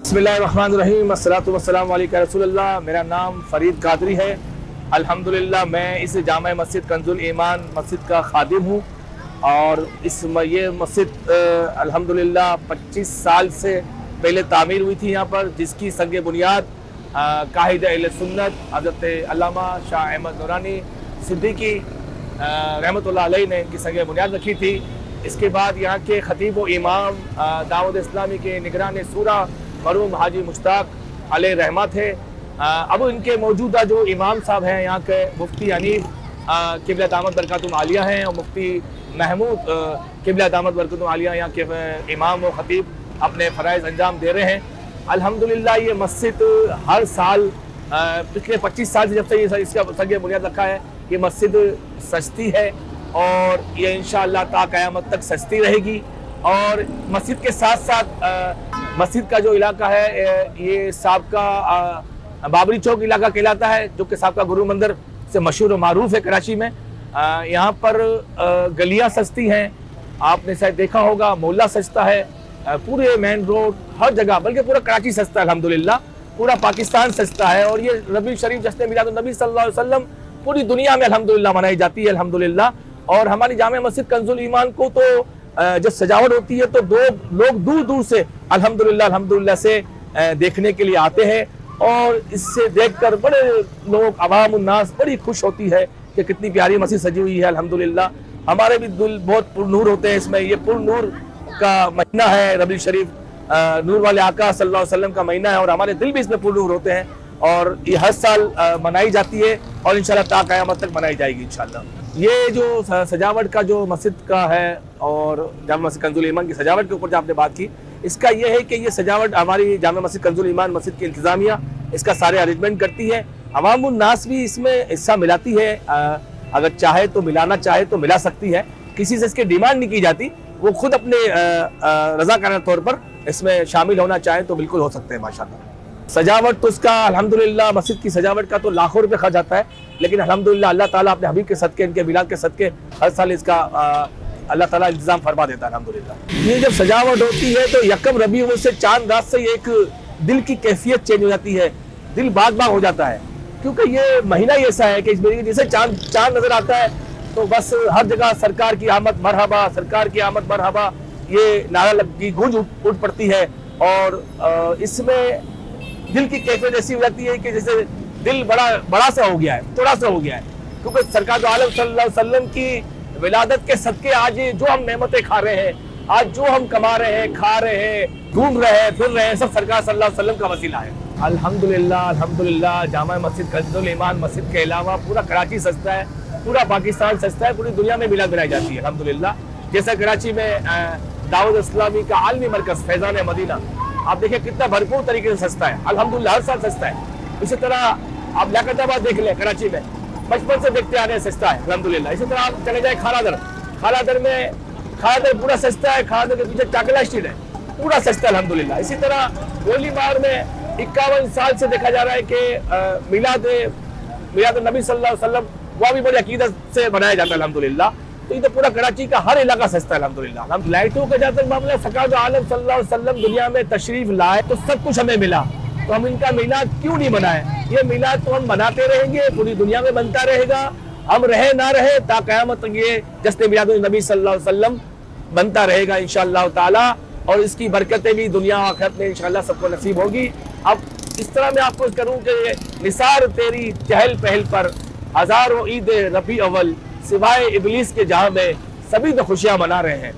बिस्मिल्लाहिर्रहमानिर्रहीम अस्सलातु वस्सलामु अलैका रसूलल्लाह। मेरा नाम फरीद कादरी है। अल्हम्दुलिल्लाह मैं इस जामा मस्जिद कंजुल ईमान मस्जिद का खादिम हूँ और ये मस्जिद अल्हम्दुलिल्लाह 25 साल से पहले तामीर हुई थी यहाँ पर, जिसकी संग बुनियाद काहिद अहले सुन्नत हज़रत अल्लामा शाह अहमद नूरानी सिद्दीकी रहमतुल्लाह अलैह ने इनकी संग बुनियाद रखी थी। इसके बाद यहाँ के खतीब व इमाम दावत इस्लामी के निगरान सूरा मरहूम हाजी मुश्ताक अलैह रहमा थे। अब इनके मौजूदा जो इमाम साहब हैं यहाँ के मुफ्ती हनीफ क़िबला दामत बरकातुहुम आलिया हैं और मुफ्ती महमूद क़िबला दामत बरकातुहुम आलिया यहाँ के इमाम व खतीब अपने फ़राइज़ अंजाम दे रहे हैं। अल्हम्दुलिल्लाह ये मस्जिद हर साल पिछले 25 साल से जब से इसका संग बुनियाद रखा है, ये मस्जिद सजती है और ये इंशाअल्लाह ता क़यामत तक सजती रहेगी। और मस्जिद के साथ साथ मस्जिद का जो इलाका है ये साबका बाबरी चौक इलाका कहलाता है, जो कि साबका गुरु मंदिर से मशहूर और मारूफ है कराची में। यहाँ पर गलियाँ सजती हैं, आपने शायद देखा होगा, मोहल्ला सजता है, पूरे मेन रोड हर जगह, बल्कि पूरा कराची सजता है अल्हम्दुलिल्लाह, पूरा पाकिस्तान सजता है। और ये रबी शरीफ जश्न मिलादुन नबी सल्लल्लाहु अलैहि वसल्लम पूरी दुनिया में अल्हम्दुलिल्लाह मनाई जाती है अल्हम्दुलिल्लाह। और हमारी जामे मस्जिद कंजुल ईमान को तो जब सजावट होती है तो लोग दूर दूर से अल्हम्दुलिल्लाह से देखने के लिए आते हैं और इससे देखकर बड़े लोग अवाम उन्नास बड़ी खुश होती है कि कितनी प्यारी मस्जिद सजी हुई है अल्हम्दुलिल्लाह। हमारे भी दिल बहुत पुरनूर होते हैं इसमें। ये पुरनूर का महीना है, रबी शरीफ नूर वाले आका सल्लल्लाहु अलैहि वसल्लम का महीना है और हमारे दिल भी इसमें पुरनूर होते हैं और ये हर साल मनाई जाती है और इंशाल्लाह ता क़यामत तक मनाई जाएगी इंशाल्लाह। ये जो सजावट का जो मस्जिद का है और जामा मस्जिद कंजुल ईमान की सजावट के ऊपर जो आपने बात की, इसका ये है कि ये सजावट हमारी जामा मस्जिद कंजुल ईमान मस्जिद की इंतज़ामिया इसका सारे अरेंजमेंट करती है। अवामुन नास भी इसमें हिस्सा मिलाती है, अगर चाहे तो मिलाना चाहे तो मिला सकती है, किसी से इसकी डिमांड नहीं की जाती, वो खुद अपने रज़ाकाराना तौर पर इसमें शामिल होना चाहे तो बिल्कुल हो सकते हैं माशाअल्लाह। सजावट तो उसका अल्हम्दुलिल्लाह मस्जिद की सजावट का तो लाखों रुपए खर्च आता है, लेकिन अल्हम्दुलिल्लाह अल्लाह ताला अपने हबीब के सदके, इनके मिलाद के सदके हर साल इसका अल्लाह ताला इंतजाम फरमा देता है अल्हम्दुलिल्लाह। ये जब सजावट होती है तो यकम रबी अव्वल से चांद रात से एक दिल की कैफियत चेंज हो जाती है, दिल बाग बाग हो जाता है, क्योंकि ये महीना ही ऐसा है कि इस महीने जैसे चांद नजर आता है तो बस हर जगह सरकार की आमद मरहबा, सरकार की आमद मरहबा, ये नारा की गूंज उठ पड़ती है। और इसमें दिल की कैफियत ऐसी हो जाती है कि जैसे दिल बड़ा सा हो गया है, थोड़ा सा हो गया है, क्योंकि सरकार दो आलम सल्लल्लाहु अलैहि वसल्लम की विलादत के सदके आज जो हम नेमतें खा रहे हैं, आज जो हम कमा रहे हैं, खा रहे हैं, घूम रहे हैं, फिर रहे हैं, सब सरकार सल्लल्लाहु अलैहि वसल्लम का वसीला है। अल्हम्दुलिल्लाह जामा मस्जिद कंजुल ईमान मस्जिद के अलावा पूरा कराची सजता है, पूरा पाकिस्तान सजता है, पूरी दुनिया में मिलाद बनाई जाती है अल्हम्दुलिल्लाह। जैसा कराची में दावत इस्लामी का आलमी मरकज फैजान मदीना, आप देखिए कितना भरपूर तरीके से सजता है अल्हम्दुलिल्लाह, हर साल सजता है। इसी तरह आप लियाकताबाद देख लें, कराची में बचपन से देखते आ रहे हैं सजता है अल्हम्दुलिल्लाह। इसी तरह आप चले जाए खालादर में खालादर पूरा सजता है, खालादर के पीछे चाकला स्ट्रीट है, पूरा सजता है अल्हम्दुलिल्लाह। इसी तरह गोलीबार में 51 साल से देखा जा रहा है कि मिलाद नबी सल्लल्लाहु अलैहि वसल्लम वो भी बड़ी अकीदत से बनाया जाता है अल्हम्दुलिल्लाह। तो ये तो पूरा कराची का हर इलाका सजता है अल्हम्दुलिल्लाह। हम लाइटों का जहाँ तक मामला, सरकार आलम सल्लल्लाहु अलैहि वसल्लम दुनिया में तशरीफ लाए तो सब कुछ हमें मिला, तो हम इनका मिलाद क्यों नहीं मनाए? ये मिलाद तो हम मनाते रहेंगे, पूरी दुनिया में बनता रहेगा, हम रहे ना रहे ता क़यामत तक ये जश्न मिलादुन नबी सल्लल्लाहु अलैहि वसल्लम बनता रहेगा इंशाअल्लाह ताला। और इसकी बरकतें भी दुनिया आखिरत में इंशाअल्लाह सबको नसीब होगी। अब इस तरह मैं आपको करूँ कि निसार तेरी चहल पहल पर हज़ारों ईद रबी अव्वल सिवाय इबलीस के जहाँ में सभी तो खुशियाँ मना रहे हैं।